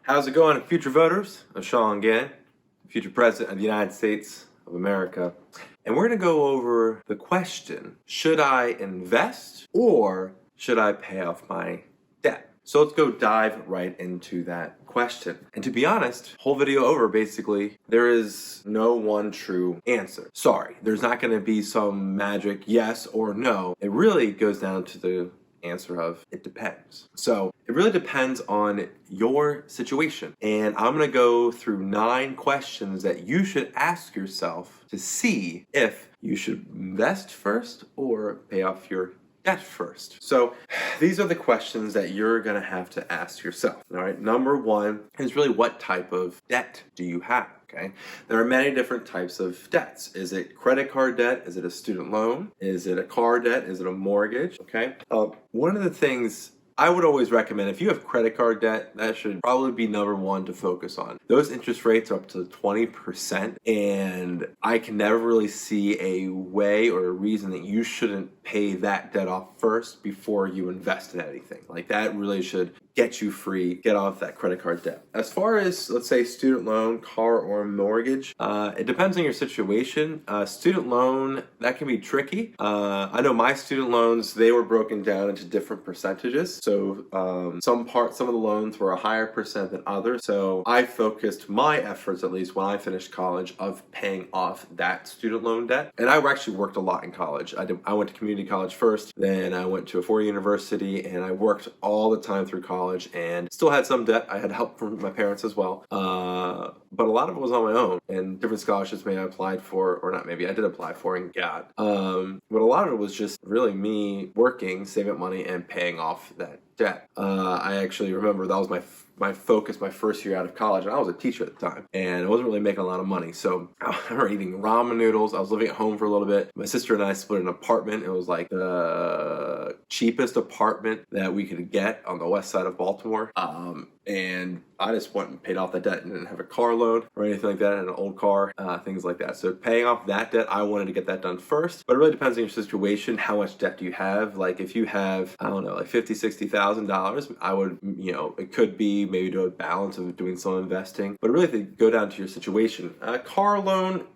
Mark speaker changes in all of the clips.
Speaker 1: How's it going, future voters? I'm Sean Gann, future president of the United States of America. And we're going to go over the question, should I invest or should I pay off my debt? So let's go dive right into that question. And to be honest, whole video over, basically, there is no one true answer. Sorry, there's not going to be some magic yes or no. It really goes down to the answer of it depends. So it really depends on your situation. And I'm going to go through 9 questions that you should ask yourself to see if you should invest first or pay off your debt first. So these are the questions that you're going to have to ask yourself. All right. Number 1 is really, what type of debt do you have? Okay. There are many different types of debts. Is it credit card debt? Is it a student loan? Is it a car debt? Is it a mortgage? Okay. One of the things I would always recommend, if you have credit card debt, that should probably be number 1 to focus on. Those interest rates are up to 20%, and I can never really see a way or a reason that you shouldn't pay that debt off first before you invest in anything. Like, that really should get you free, get off that credit card debt. As far as, let's say, student loan, car, or mortgage, it depends on your situation. Student loan, that can be tricky. I know my student loans, they were broken down into different percentages. So some of the loans were a higher percent than others. So I focused my efforts, at least when I finished college, of paying off that student loan debt. And I actually worked a lot in college. I went to community college first, then I went to a 4-year university, and I worked all the time through college and still had some debt. I had help from my parents as well. But a lot of it was on my own, and different scholarships maybe I applied for, or not maybe, I did apply for and got. But a lot of it was just really me working, saving up money, and paying off that debt. I actually remember that was my focus my first year out of college, and I was a teacher at the time, and I wasn't really making a lot of money. So I remember eating ramen noodles. I was living at home for a little bit. My sister and I split an apartment. It was like the cheapest apartment that we could get on the west side of Baltimore. And I just went and paid off that debt and didn't have a car loan or anything like that, and an old car, things like that. So paying off that debt, I wanted to get that done first. But it really depends on your situation. How much debt do you have? Like, if you have, I don't know, like $50,000, $60,000, I would, it could be maybe do a balance of doing some investing. But really, to go down to your situation. Car loan,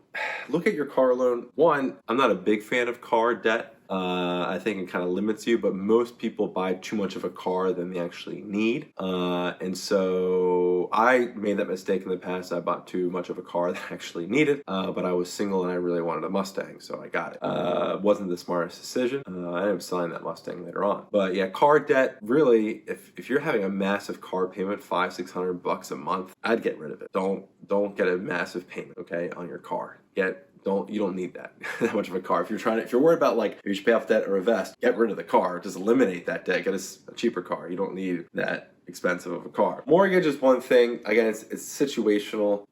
Speaker 1: look at your car loan. One, I'm not a big fan of car debt. I think it kind of limits you, but most people buy too much of a car than they actually need. And so I made that mistake in the past. I bought too much of a car that I actually needed, but I was single and I really wanted a Mustang, so I got it. Wasn't the smartest decision. I ended up selling that Mustang later on. But yeah, car debt, really, if you're having a massive car payment, $500-600 a month, I'd get rid of it. Don't get a massive payment, okay, on your car. You don't need that much of a car. If you're worried about, like, if you should pay off debt or invest, get rid of the car. Just eliminate that debt. Get a cheaper car. You don't need that expensive of a car. Mortgage is one thing. Again, it's situational.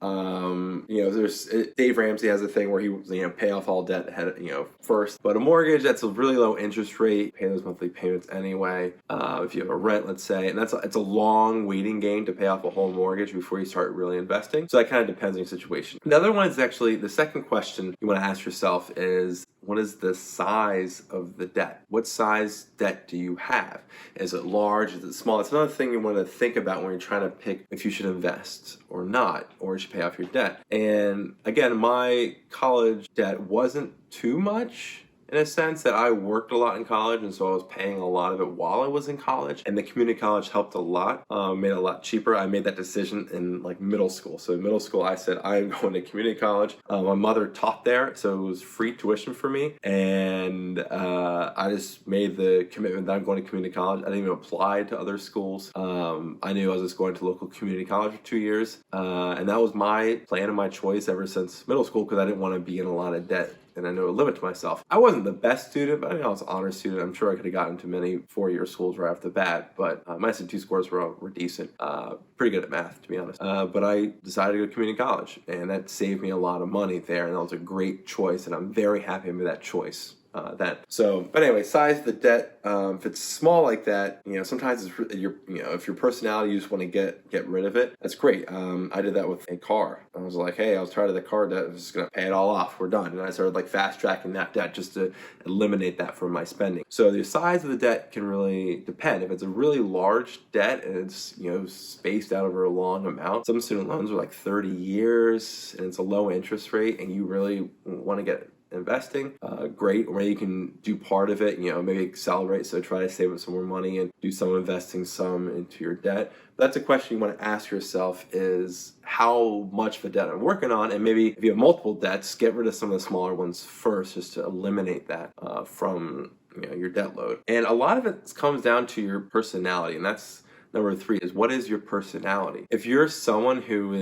Speaker 1: Dave Ramsey has a thing where he pay off all debt first. But a mortgage, that's a really low interest rate. Pay those monthly payments anyway. If you have a rent, let's say, and it's a long waiting game to pay off a whole mortgage before you start really investing. So that kind of depends on your situation. The other one is actually, the second question you want to ask yourself is, what is the size of the debt? What size debt do you have? Is it large? Is it small? It's another thing you want to think about when you're trying to pick if you should invest or not, or you should pay off your debt. And again, my college debt wasn't too much, in a sense that I worked a lot in college, and so I was paying a lot of it while I was in college, and the community college helped a lot, made it a lot cheaper. I made that decision in middle school. So in middle school, I said, I'm going to community college. My mother taught there, so it was free tuition for me, and I just made the commitment that I'm going to community college. I didn't even apply to other schools. I knew I was just going to local community college for 2 years, and that was my plan and my choice ever since middle school, because I didn't want to be in a lot of debt. And I knew a limit to myself. I wasn't the best student, but I was an honor student. I'm sure I could have gotten to many 4-year schools right off the bat, but my SAT scores were decent. Pretty good at math, to be honest. But I decided to go to community college, and that saved me a lot of money there, and that was a great choice, and I'm very happy I made that choice then. So, but anyway, size of the debt. If it's small like that, sometimes it's if your personality, you just want to get rid of it. That's great. I did that with a car. I was like, hey, I was tired of the car debt. I was just gonna pay it all off. We're done. And I started like fast tracking that debt just to eliminate that from my spending. So the size of the debt can really depend. If it's a really large debt and it's spaced out over a long amount, some student loans are like 30 years and it's a low interest rate, and you really want to get investing, great. Or you can do part of it, maybe accelerate. So try to save up some more money and do some investing some into your debt. But that's a question you want to ask yourself, is how much of a debt I'm working on? And maybe if you have multiple debts, get rid of some of the smaller ones first, just to eliminate that from your debt load. And a lot of it comes down to your personality, and that's number 3, is what is your personality? If you're someone who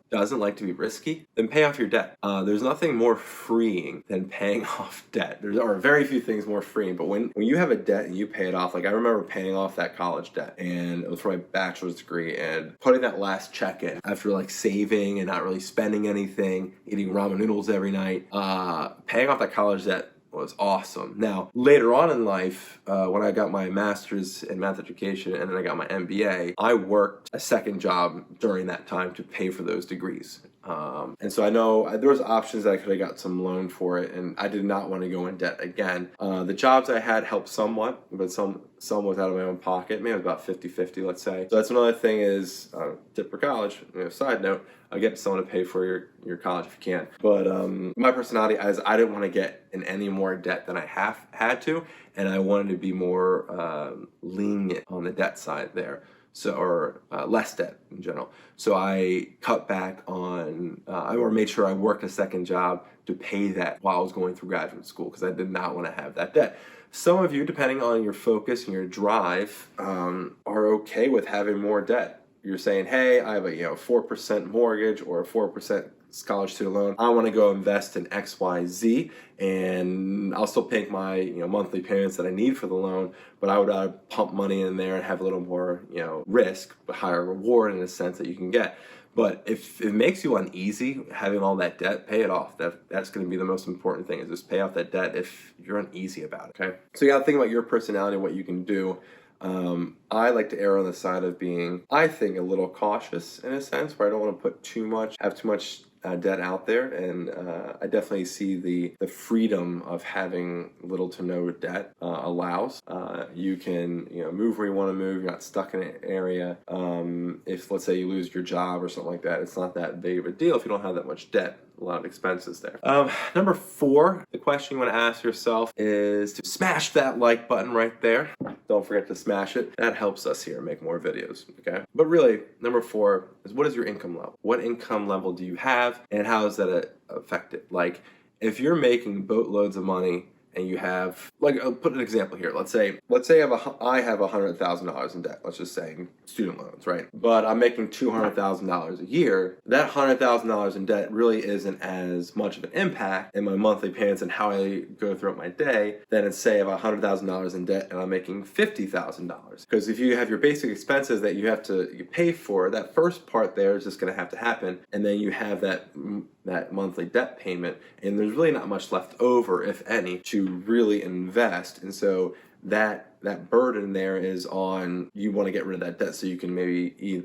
Speaker 1: doesn't like to be risky, then pay off your debt. There's nothing more freeing than paying off debt. There are very few things more freeing, but when you have a debt and you pay it off, like I remember paying off that college debt, and it was for my bachelor's degree, and putting that last check in after like saving and not really spending anything, eating ramen noodles every night, paying off that college debt was awesome. Now, later on in life, when I got my master's in math education and then I got my MBA, I worked a second job during that time to pay for those degrees. And so I know there was options that I could have got some loan for it, and I did not want to go in debt again. The jobs I had helped somewhat, but some was out of my own pocket. Maybe it was about 50-50, let's say. So that's another thing is, tip for college, side note, get someone to pay for your college if you can. But my personality is I didn't want to get in any more debt than I had to, and I wanted to be more lenient on the debt side there. Or less debt in general. So I cut back on, or made sure I worked a second job to pay that while I was going through graduate school, because I did not want to have that debt. Some of you, depending on your focus and your drive, are okay with having more debt. You're saying, hey, I have a 4% mortgage or a 4% college student loan. I want to go invest in XYZ, and I'll still pay my monthly payments that I need for the loan, but I would rather pump money in there and have a little more risk, but higher reward in a sense that you can get. But if it makes you uneasy having all that debt, pay it off. That's going to be the most important thing, is just pay off that debt if you're uneasy about it. Okay, so you got to think about your personality, what you can do. I like to err on the side of being, I think, a little cautious in a sense, where I don't want to have too much debt out there, and I definitely see the freedom of having little to no debt allows. You can move where you want to move. You're not stuck in an area. If let's say you lose your job or something like that, it's not that big of a deal if you don't have that much debt. A lot of expenses there. Number 4, the question you want to ask yourself is to smash that like button right there. Don't forget to smash it. That helps us here make more videos, okay? But really, number 4 is, what is your income level? What income level do you have, and how does that affect it? Like, if you're making boatloads of money and you have, like, I'll put an example here. Let's say I have $100,000 in debt. Let's just say student loans, right? But I'm making $200,000 a year. That $100,000 in debt really isn't as much of an impact in my monthly payments and how I go throughout my day than it's, say, I have $100,000 in debt and I'm making $50,000. Because if you have your basic expenses that you have to pay for, that first part there is just going to have to happen, and then you have that monthly debt payment, and there's really not much left over, if any, to really invest. And so that burden there is on, you want to get rid of that debt so you can maybe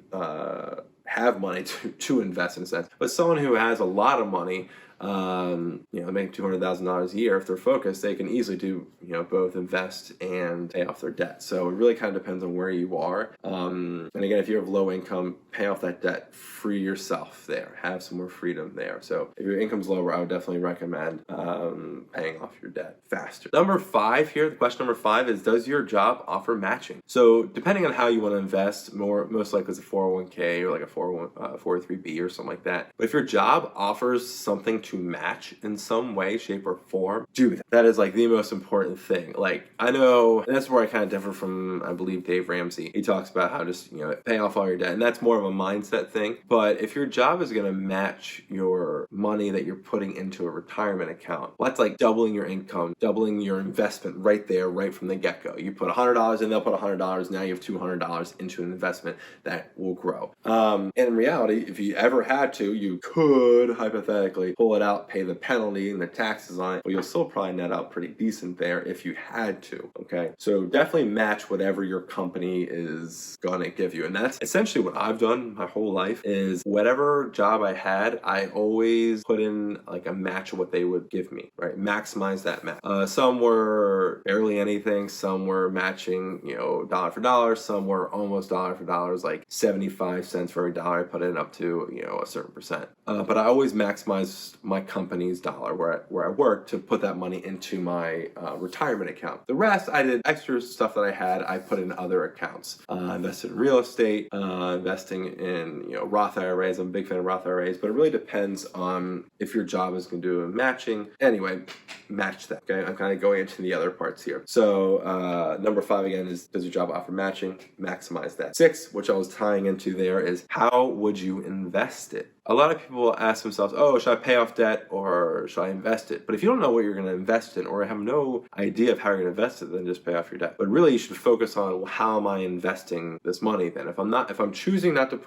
Speaker 1: have money to invest, in a sense. But someone who has a lot of money, make $200,000 a year, if they're focused, they can easily do, both invest and pay off their debt. So it really kind of depends on where you are. And again, if you have low income, pay off that debt, free yourself there, have some more freedom there. So if your income's lower, I would definitely recommend paying off your debt faster. Number 5 here, the question number 5 is, does your job offer matching? So depending on how you want to invest, most likely it's a 401k or like a 403b or something like that. But if your job offers something to match in some way, shape, or form, do that. That is like the most important thing. Like, I know, and that's where I kind of differ from, I believe, Dave Ramsey. He talks about how just, pay off all your debt, and that's more of a mindset thing. But if your job is going to match your money that you're putting into a retirement account, well, that's like doubling your income, doubling your investment right there, right from the get-go. You put $100 in, they'll put $100, now you have $200 into an investment that will grow. And in reality, if you ever had to, you could hypothetically pull it it out, pay the penalty and the taxes on it, but you'll still probably net out pretty decent there if you had to, okay? So definitely match whatever your company is gonna give you. And that's essentially what I've done my whole life, is whatever job I had, I always put in like a match of what they would give me, right? Maximize that match. Some were barely anything, some were matching, dollar for dollar, some were almost dollar for dollars, like 75 cents for every dollar I put in up to, a certain percent. But I always maximized my company's dollar where I worked to put that money into my retirement account. The rest, I did extra stuff that I had, I put in other accounts. Invested in real estate, investing in, Roth IRAs. I'm a big fan of Roth IRAs, but it really depends on if your job is going to do matching. Anyway, match that, okay? I'm kind of going into the other parts here. So number 5 again is, does your job offer matching? Maximize that. 6, which I was tying into there, is how would you invest it? A lot of people ask themselves, oh, should I pay off debt or should I invest it? But if you don't know what you're going to invest in or have no idea of how you're going to invest it, then just pay off your debt. But really, you should focus on, how am I investing this money then? If I'm choosing not to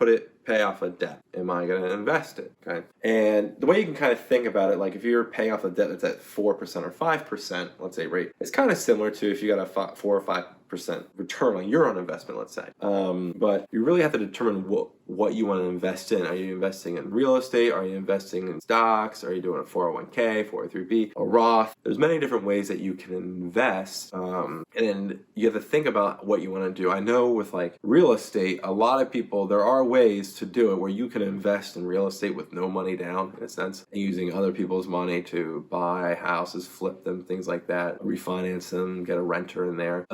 Speaker 1: pay off a debt, am I going to invest it? Okay. And the way you can kind of think about it, like if you're paying off a debt that's at 4% or 5%, let's say rate, it's kind of similar to if you got a 4 or 5% return on your own investment, let's say. But you really have to determine what you want to invest in. Are you investing in real estate? Are you investing in stocks? Are you doing a 401k, 403b, a Roth? There's many different ways that you can invest. And you have to think about what you want to do. I know with like real estate, a lot of people, there are ways to do it where you can invest in real estate with no money down, in a sense, and using other people's money to buy houses, flip them, things like that, refinance them, get a renter in there.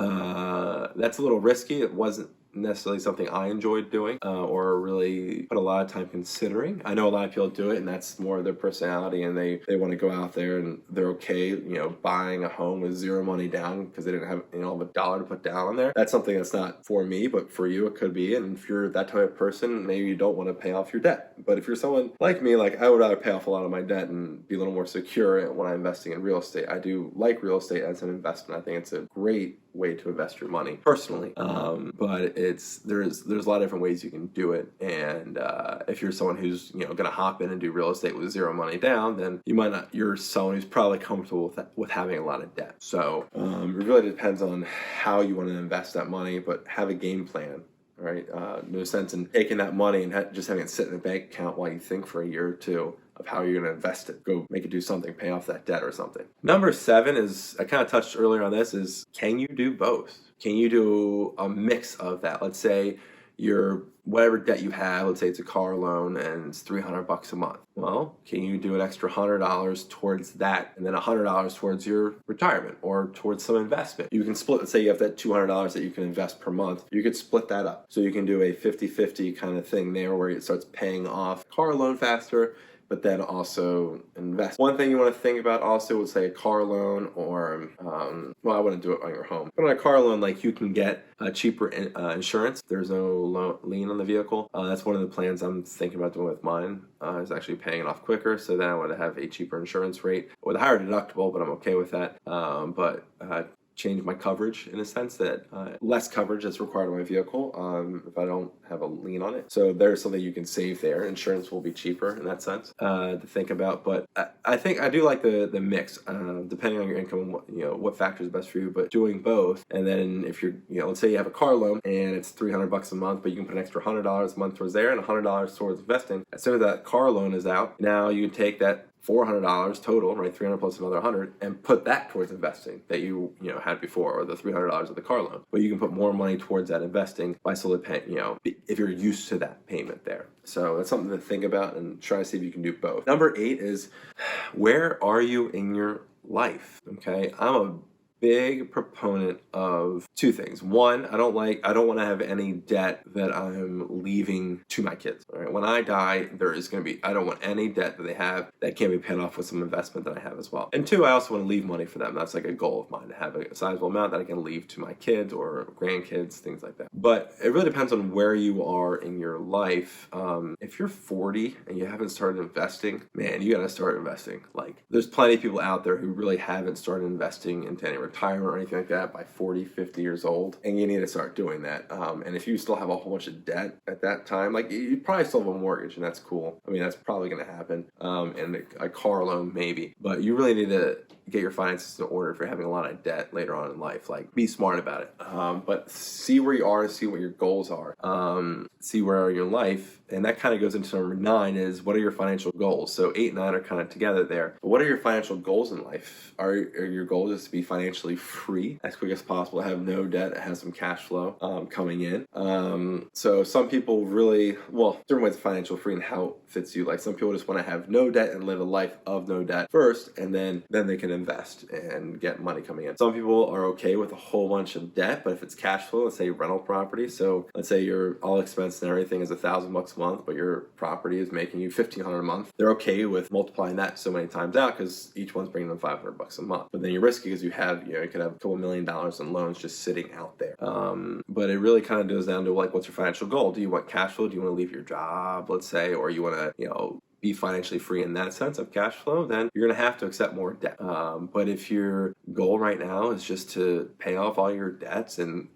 Speaker 1: That's a little risky. It wasn't necessarily something I enjoyed doing or really put a lot of time considering. I know a lot of people do it, and that's more of their personality, and they want to go out there and they're okay, buying a home with zero money down because they didn't have a dollar to put down on there. That's something that's not for me, but for you it could be. And if you're that type of person, maybe you don't want to pay off your debt. But if you're someone like me, like I would rather pay off a lot of my debt and be a little more secure when I'm investing in real estate. I do like real estate as an investment. I think it's a great way to invest your money personally, but there's a lot of different ways you can do it. And if you're someone who's gonna hop in and do real estate with zero money down, then you're someone who's probably comfortable with having a lot of debt. So it really depends on how you want to invest that money, but have a game plan. Right? No sense in taking that money and just having it sit in a bank account while you think for a year or two of how you're going to invest it. Go make it do something, pay off that debt or something. Number 7 is, I kind of touched earlier on this, is can you do both? Can you do a mix of that? Let's say whatever debt you have, let's say it's a car loan and it's $300 a month. Well, can you do an extra $100 towards that and then $100 towards your retirement or towards some investment? You can split, let's say you have that $200 that you can invest per month. You could split that up. So you can do a 50-50 kind of thing there where it starts paying off car loan faster, but then also invest. One thing you want to think about also would say a car loan or, I wouldn't do it on your home. But on a car loan, like you can get cheaper insurance. There's no lien on the vehicle. That's one of the plans I'm thinking about doing with mine. Is actually paying it off quicker, so then I would have a cheaper insurance rate with a higher deductible, but I'm okay with that. Change my coverage in a sense that less coverage is required on my vehicle if I don't have a lien on it. So there's something you can save there. Insurance will be cheaper in that sense to think about. But I think I do like the mix, depending on your income and what factor is best for you. But doing both, and then if you're let's say you have a car loan and it's $300 a month, but you can put an extra $100 a month towards there and $100 towards investing. As soon as that car loan is out, now you can take that $400 total, right? 300 plus another 100, and put that towards investing that you had before, or the $300 of the car loan. But you can put more money towards that investing by slowly paying, if you're used to that payment there. So that's something to think about and try to see if you can do both. Number 8 is, where are you in your life? Okay, I'm a big proponent of 2 things. One, I don't want to have any debt that I'm leaving to my kids. All right? When I die, I don't want any debt that they have that can't be paid off with some investment that I have as well. And 2, I also want to leave money for them. That's like a goal of mine, to have a sizable amount that I can leave to my kids or grandkids, things like that. But it really depends on where you are in your life. If you're 40 and you haven't started investing, man, you got to start investing. Like, there's plenty of people out there who really haven't started investing into any retirement or anything like that by 40, 50 years old, and you need to start doing that. And if you still have a whole bunch of debt at that time, like you probably still have a mortgage, and that's cool. I mean, that's probably going to happen. And a car loan maybe, but you really need to get your finances in order if you're having a lot of debt later on in life. Like, be smart about it. But see where you are, see what your goals are, see where are your life. And that kind of goes into number 9 is, what are your financial goals? So 8 and 9 are kind of together there. But what are your financial goals in life? Are your goals just to be financially free as quick as possible, have no debt, have some cash flow coming in? So some people really, well, different ways of financial free and how it fits you. Like, some people just want to have no debt and live a life of no debt first, and then they can invest and get money coming in. Some people are okay with a whole bunch of debt, but if it's cash flow, let's say rental property. So let's say your all expense and everything is $1,000 a month, but your property is making you $1,500 a month. They're okay with multiplying that so many times out because each one's bringing them $500 a month. But then you're risky because you could have a couple $1 million in loans just sitting out there. But it really kind of goes down to, like, what's your financial goal? Do you want cash flow? Do you want to leave your job, let's say, or you want to, be financially free in that sense of cash flow? Then you're going to have to accept more debt. But if your goal right now is just to pay off all your debts and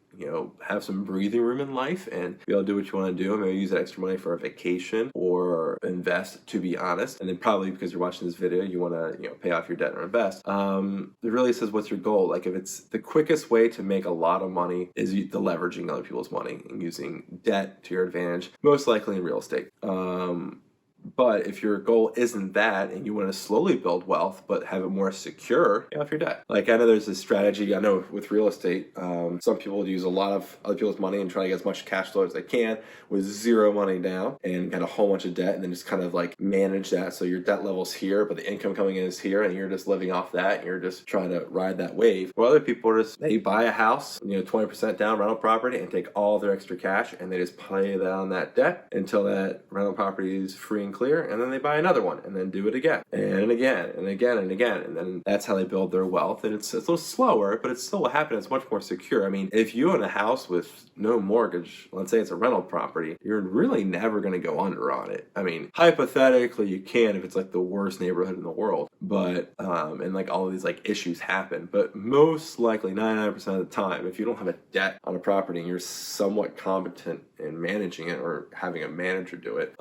Speaker 1: have some breathing room in life and be able to do what you want to do, maybe use that extra money for a vacation or invest, to be honest, and then probably because you're watching this video, you want to pay off your debt or invest. It really says, what's your goal? Like, if it's the quickest way to make a lot of money is the leveraging other people's money and using debt to your advantage, most likely in real estate. But if your goal isn't that and you want to slowly build wealth but have it more secure, pay off your debt. Like, I know there's this strategy, I know with real estate, some people use a lot of other people's money and try to get as much cash flow as they can with zero money down and get a whole bunch of debt, and then just kind of like manage that so your debt level's here but the income coming in is here, and you're just living off that and you're just trying to ride that wave. Or other people are just, they buy a house, 20% down rental property, and take all their extra cash and they just pay down that debt until that rental property is free and clear, and then they buy another one and then do it again and again and again and again, and then that's how they build their wealth. And it's a little slower, but it's still what happens. It's much more secure. I mean, if you own a house with no mortgage, let's say it's a rental property, you're really never going to go under on it. I mean, hypothetically you can if it's like the worst neighborhood in the world, but and like all of these like issues happen, but most likely 99% of the time, if you don't have a debt on a property and you're somewhat competent in managing it or having a manager do it,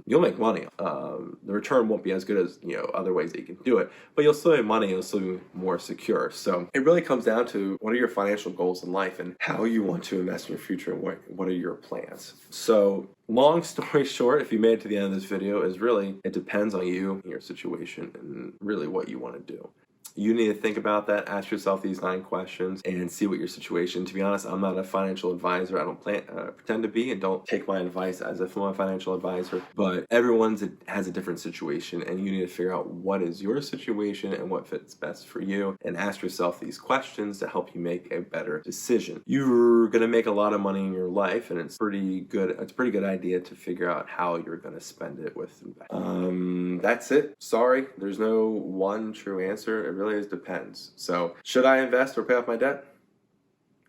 Speaker 1: you'll make money. The return won't be as good as other ways that you can do it, but you'll still have money, you'll still be more secure. So it really comes down to, what are your financial goals in life and how you want to invest in your future, and what are your plans. So long story short, if you made it to the end of this video, is really, it depends on you and your situation and really what you want to do. You need to think about that, ask yourself these 9 questions, and see what your situation. To be honest, I'm not a financial advisor. I don't pretend to be, and don't take my advice as if I'm a financial advisor. But everyone's has a different situation, and you need to figure out what is your situation and what fits best for you, and ask yourself these questions to help you make a better decision. You're going to make a lot of money in your life, and it's pretty good. It's a pretty good idea to figure out how you're going to spend it with investment. That's it. Sorry, there's no one true answer. It really depends. So, should I invest or pay off my debt?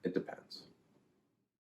Speaker 1: It depends.